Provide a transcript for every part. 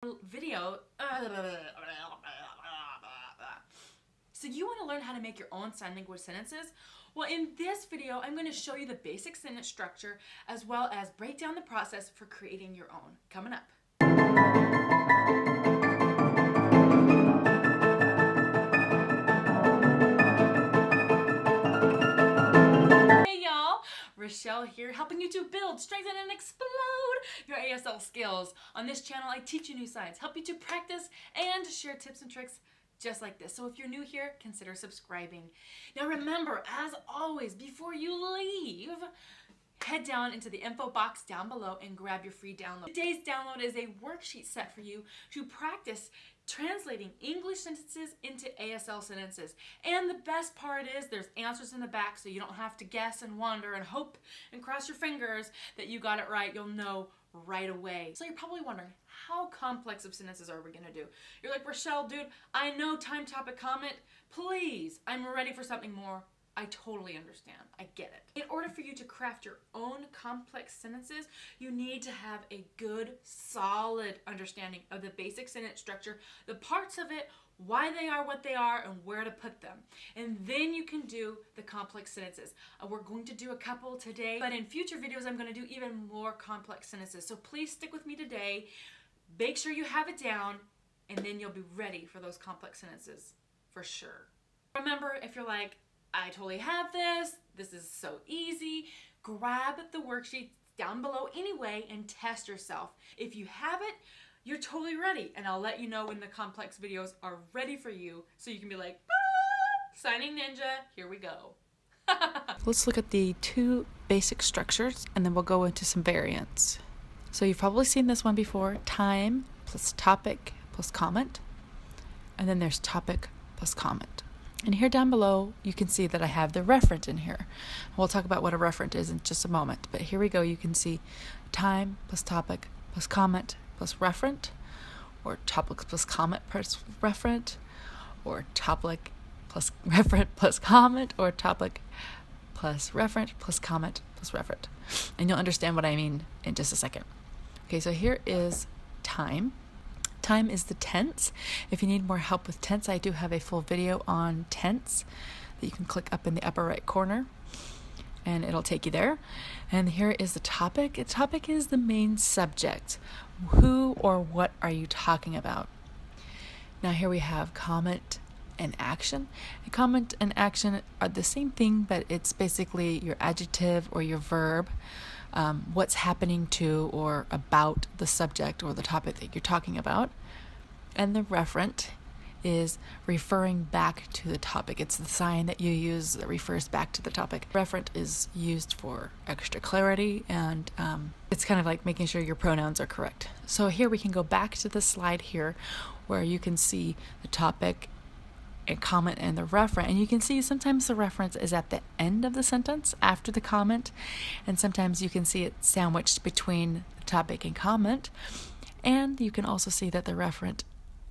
video. So you want to learn how to make your own sign language sentences? Well, in this video, I'm going to show you the basic sentence structure as well as break down the process for creating your own. Coming up. Hey y'all, Rochelle here, helping you to build, strengthen, and explode your ASL skills. On this channel, I teach you new signs, help you to practice, and share tips and tricks just like this. So if you're new here, consider subscribing. Now remember, as always, before you leave, head down into the info box down below and grab your free download. Today's download is a worksheet set for you to practice translating English sentences into ASL sentences. And the best part is there's answers in the back, so you don't have to guess and wonder and hope and cross your fingers that you got it right. You'll know right away. So you're probably wondering, how complex of sentences are we gonna do? You're like, Rochelle, dude, I know time, topic, comment. Please, I'm ready for something more. I totally understand. I get it. In order for you to craft your own complex sentences, you need to have a good, solid understanding of the basic sentence structure, the parts of it, why they are what they are, and where to put them. And then you can do the complex sentences. We're going to do a couple today, but in future videos, I'm going to do even more complex sentences. So please stick with me today. Make sure you have it down, and then you'll be ready for those complex sentences for sure. Remember, if you're like, I totally have this is so easy, grab the worksheet down below anyway and test yourself. If you have it, you're totally ready, and I'll let you know when the complex videos are ready for you so you can be like, signing ninja, here we go. Let's look at the two basic structures and then we'll go into some variants. So you've probably seen this one before, time plus topic plus comment, and then there's topic plus comment. And here down below, you can see that I have the referent in here. We'll talk about what a referent is in just a moment, but here we go. You can see time plus topic plus comment plus referent, or topic plus comment plus referent, or topic plus referent plus comment, or topic plus referent plus comment plus referent. And you'll understand what I mean in just a second. Okay, so here is time. Time is the tense. If you need more help with tense, I do have a full video on tense that you can click up in the upper right corner and it'll take you there. And here is the topic. The topic is the main subject. Who or what are you talking about? Now here we have comment and action. And comment and action are the same thing, but it's basically your adjective or your verb. What's happening to or about the subject or the topic that you're talking about. And the referent is referring back to the topic. It's the sign that you use that refers back to the topic. Referent is used for extra clarity, and it's kind of like making sure your pronouns are correct. So here we can go back to the slide here where you can see the topic and comment and the referent, and you can see sometimes the reference is at the end of the sentence after the comment, and sometimes you can see it sandwiched between the topic and comment, and you can also see that the referent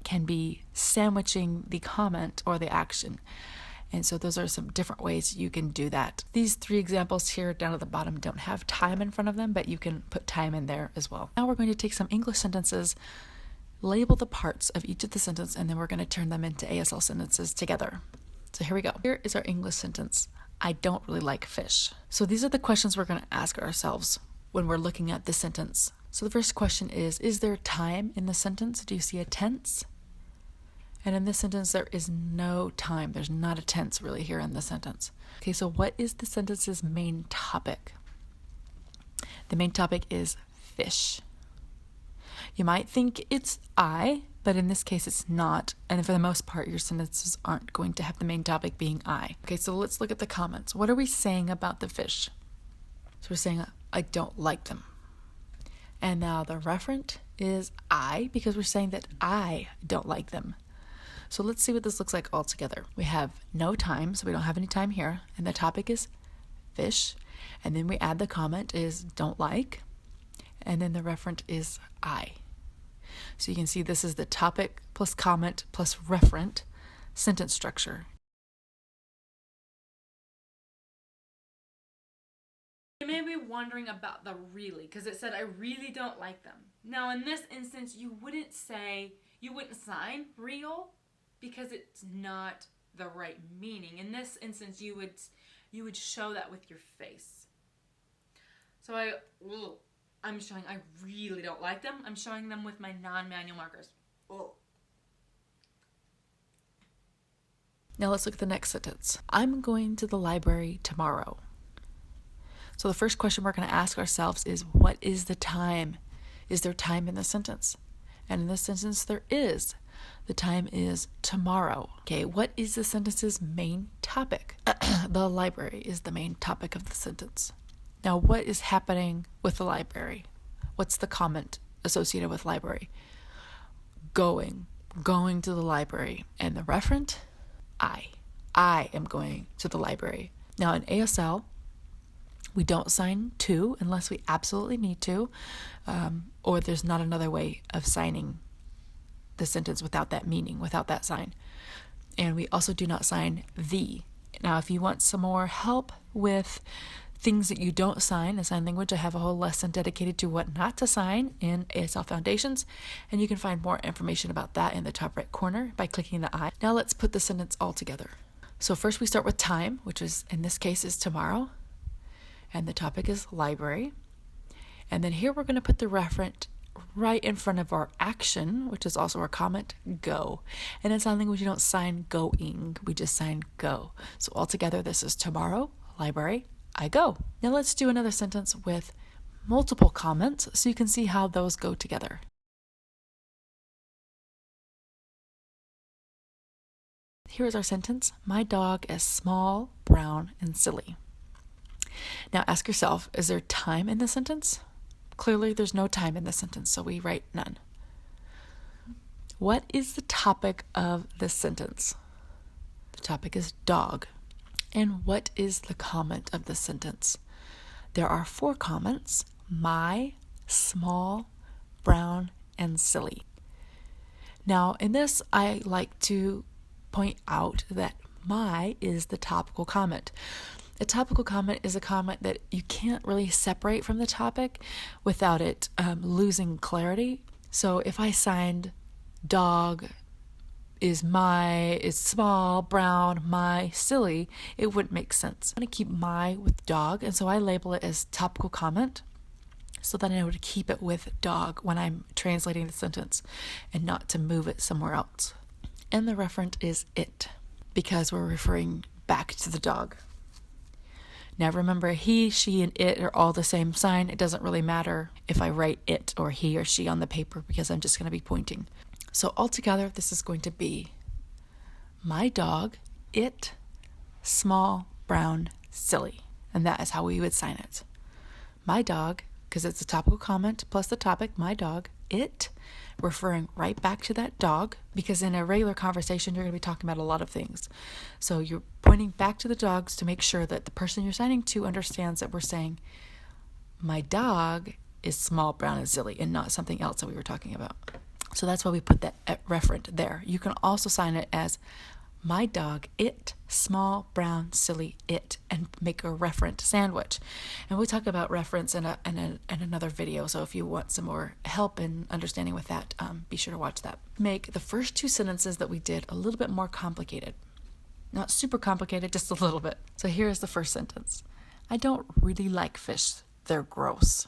can be sandwiching the comment or the action. And so those are some different ways you can do that. These three examples here down at the bottom don't have time in front of them, but you can put time in there as well. Now we're going to take some English sentences, label the parts of each of the sentence, and then we're going to turn them into ASL sentences together. So here we go. Here is our English sentence. I don't really like fish. So these are the questions we're going to ask ourselves when we're looking at this sentence. So the first question is there time in the sentence? Do you see a tense? And in this sentence, there is no time. There's not a tense really here in the sentence. Okay, so what is the sentence's main topic? The main topic is fish. You might think it's I, but in this case it's not. And for the most part, your sentences aren't going to have the main topic being I. Okay, so let's look at the comments. What are we saying about the fish? So we're saying, I don't like them. And now the referent is I, because we're saying that I don't like them. So let's see what this looks like all together. We have no time, so we don't have any time here. And the topic is fish. And then we add the comment is don't like. And then the referent is I. So you can see this is the topic plus comment plus referent sentence structure. You may be wondering about the really, because it said I really don't like them. Now in this instance, you wouldn't sign real because it's not the right meaning. In this instance, you would show that with your face. So I'm showing I really don't like them. I'm showing them with my non-manual markers. Now let's look at the next sentence. I'm going to the library tomorrow. So the first question we're going to ask ourselves is, what is the time? Is there time in the sentence? And in this sentence, there is. The time is tomorrow. Okay, what is the sentence's main topic? The library is the main topic of the sentence. Now, what is happening with the library? What's the comment associated with library? Going to the library. And the referent? I am going to the library. Now in ASL, we don't sign to unless we absolutely need to, or there's not another way of signing the sentence without that meaning, without that sign. And we also do not sign the. Now, if you want some more help with things that you don't sign in sign language, I have a whole lesson dedicated to what not to sign in ASL Foundations, and you can find more information about that in the top right corner by clicking the I. Now let's put the sentence all together. So first we start with time, which is in this case is tomorrow, and the topic is library. And then here we're going to put the referent right in front of our action, which is also our comment, go. And in sign language, you don't sign going, we just sign go. So altogether, this is tomorrow, library, I go. Now let's do another sentence with multiple comments so you can see how those go together. Here is our sentence. My dog is small, brown, and silly. Now ask yourself, is there time in the sentence? Clearly there's no time in the sentence, so we write none. What is the topic of this sentence? The topic is dog. And what is the comment of this sentence? There are 4 comments: my, small, brown, and silly. Now in this, I like to point out that my is the topical comment. A topical comment is a comment that you can't really separate from the topic without it losing clarity. So if I signed dog is small, brown, my, silly, it wouldn't make sense. I'm going to keep my with dog, and so I label it as topical comment so that I know to keep it with dog when I'm translating the sentence and not to move it somewhere else. And the referent is it, because we're referring back to the dog. Now remember, he, she, and it are all the same sign. It doesn't really matter if I write it or he or she on the paper because I'm just going to be pointing. So altogether, this is going to be my dog, it, small, brown, silly. And that is how we would sign it. My dog, because it's a topical comment plus the topic, my dog, it, referring right back to that dog, because in a regular conversation, you're going to be talking about a lot of things. So you're pointing back to the dogs to make sure that the person you're signing to understands that we're saying, my dog is small, brown, and silly, and not something else that we were talking about. So that's why we put that referent there. You can also sign it as my dog, it, small, brown, silly, it, and make a referent sandwich. And we'll talk about reference in another video. So if you want some more help in understanding with that, be sure to watch that. Make the first 2 sentences that we did a little bit more complicated. Not super complicated, just a little bit. So here's the first sentence. I don't really like fish. They're gross.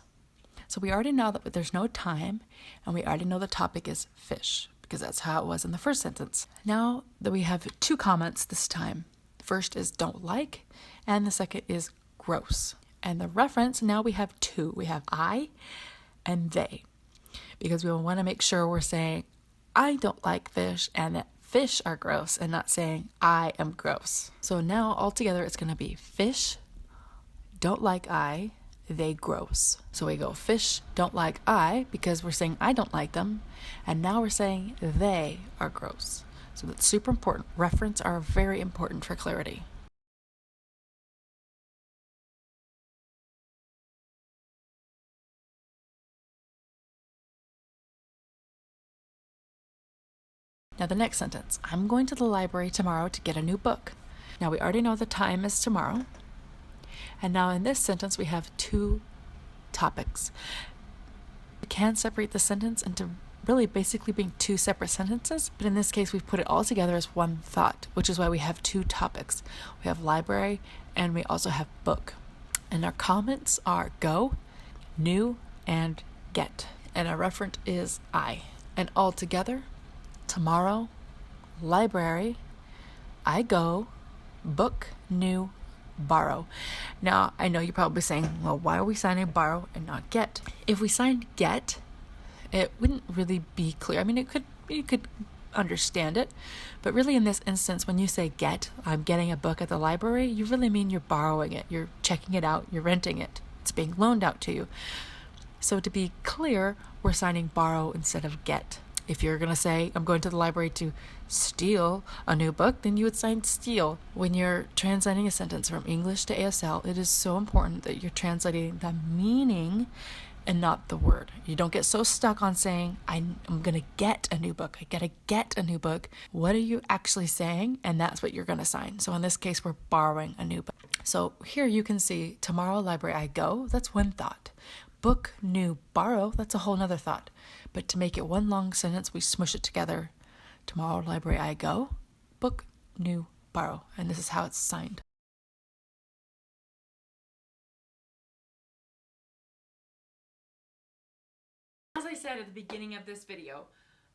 So we already know that there's no time, and we already know the topic is fish, because that's how it was in the first sentence. Now that we have 2 comments this time. The first is don't like, and the second is gross. And the reference, now we have 2. We have I and they, because we want to make sure we're saying I don't like fish and that fish are gross, and not saying I am gross. So now altogether it's going to be fish, don't like I, they gross. So we go fish don't like I, because we're saying I don't like them, and now we're saying they are gross. So that's super important. Reference are very important for clarity. Now the next sentence, I'm going to the library tomorrow to get a new book. Now we already know the time is tomorrow, And now in this sentence, we have two topics. We can separate the sentence into really basically being two separate sentences, but in this case, we've put it all together as one thought, which is why we have two topics. We have library and we also have book. And our comments are go, new, and get. And our referent is I. And all together, tomorrow, library, I go, book, new, borrow. Now, I know you're probably saying, well, why are we signing borrow and not get? If we signed get, it wouldn't really be clear. I mean, you could understand it, but really in this instance, when you say get, I'm getting a book at the library, you really mean you're borrowing it, you're checking it out, you're renting it, it's being loaned out to you. So to be clear, we're signing borrow instead of get. If you're going to say, I'm going to the library to steal a new book, then you would sign steal. When you're translating a sentence from English to ASL, it is so important that you're translating the meaning and not the word. You don't get so stuck on saying, I'm going to get a new book. I got to get a new book. What are you actually saying? And that's what you're going to sign. So in this case, we're borrowing a new book. So here you can see, tomorrow, library, I go. That's one thought. Book, new, borrow. That's a whole nother thought. But to make it one long sentence, we smush it together. Tomorrow, library, I go. Book, new, borrow. And this is how it's signed. As I said at the beginning of this video,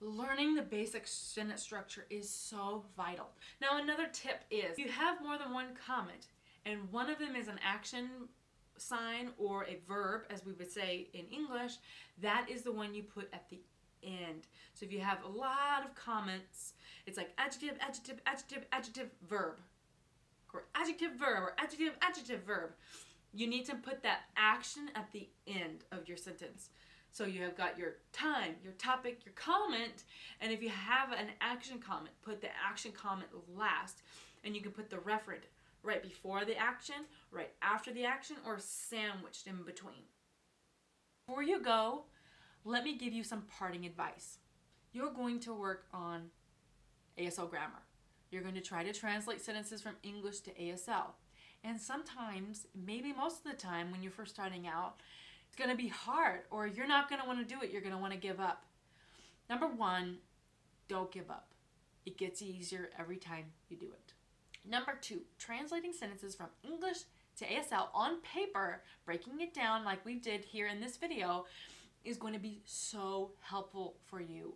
learning the basic sentence structure is so vital. Now, another tip is you have more than one comment, and one of them is an action sign or a verb, as we would say in English. That is the one you put at the end. So if you have a lot of comments, it's like adjective, adjective, adjective, adjective, verb, or adjective, verb, or adjective, adjective, verb. You need to put that action at the end of your sentence. So you have got your time, your topic, your comment, and if you have an action comment, put the action comment last, and you can put the referent right before the action, right after the action, or sandwiched in between. Before you go, let me give you some parting advice. You're going to work on ASL grammar. You're going to try to translate sentences from English to ASL. And sometimes, maybe most of the time when you're first starting out, it's going to be hard, or you're not going to want to do it. You're going to want to give up. Number one, don't give up. It gets easier every time you do it. Number two, translating sentences from English to ASL on paper, breaking it down like we did here in this video, is going to be so helpful for you.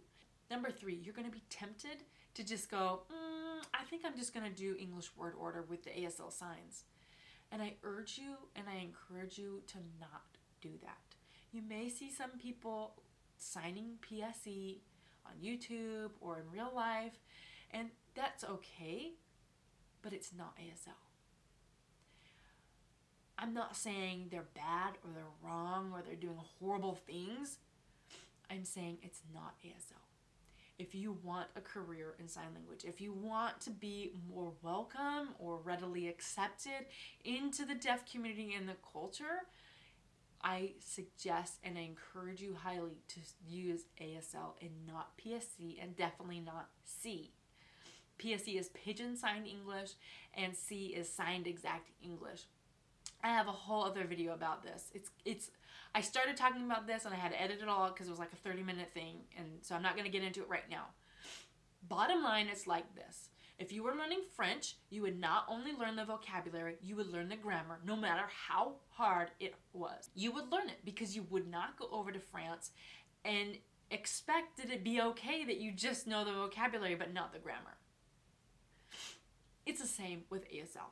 Number three, you're going to be tempted to just go, I think I'm just going to do English word order with the ASL signs. And I urge you and I encourage you to not do that. You may see some people signing PSE on YouTube or in real life, and that's okay, but it's not ASL. I'm not saying they're bad or they're wrong or they're doing horrible things. I'm saying it's not ASL. If you want a career in sign language, if you want to be more welcome or readily accepted into the deaf community and the culture, I suggest and I encourage you highly to use ASL and not PSC, and definitely not C. PSC is Pigeon Signed English and C is Signed Exact English. I have a whole other video about this. I started talking about this and I had to edit it all because it was like a 30-minute thing, and so I'm not going to get into it right now. Bottom line, it's like this. If you were learning French, you would not only learn the vocabulary, you would learn the grammar, no matter how hard it was. You would learn it because you would not go over to France and expect that it'd be okay that you just know the vocabulary but not the grammar. It's the same with ASL.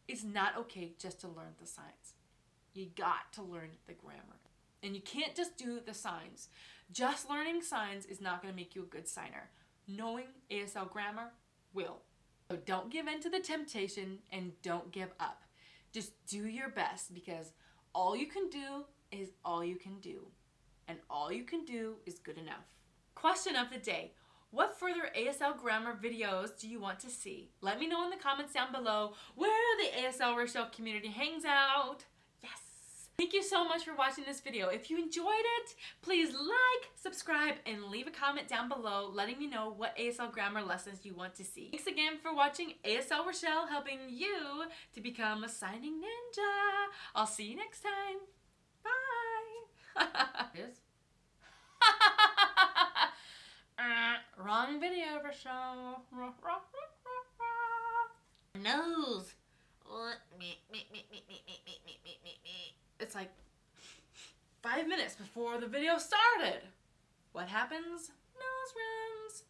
It's not okay just to learn the signs. You got to learn the grammar. And you can't just do the signs. Just learning signs is not going to make you a good signer. Knowing ASL grammar will. So don't give in to the temptation and don't give up. Just do your best, because all you can do is all you can do. And all you can do is good enough. Question of the day. What further ASL grammar videos do you want to see? Let me know in the comments down below where the ASL Rochelle community hangs out. Yes! Thank you so much for watching this video. If you enjoyed it, please like, subscribe, and leave a comment down below letting me know what ASL grammar lessons you want to see. Thanks again for watching ASL Rochelle, helping you to become a signing ninja. I'll see you next time. Bye. Yes. Wrong video, Rochelle. Nose. It's like 5 minutes before the video started. What happens? Nose runs.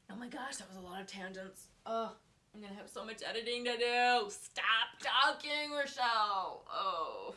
Oh my gosh, that was a lot of tangents. Oh, I'm gonna have so much editing to do. Stop talking, Rochelle. Oh.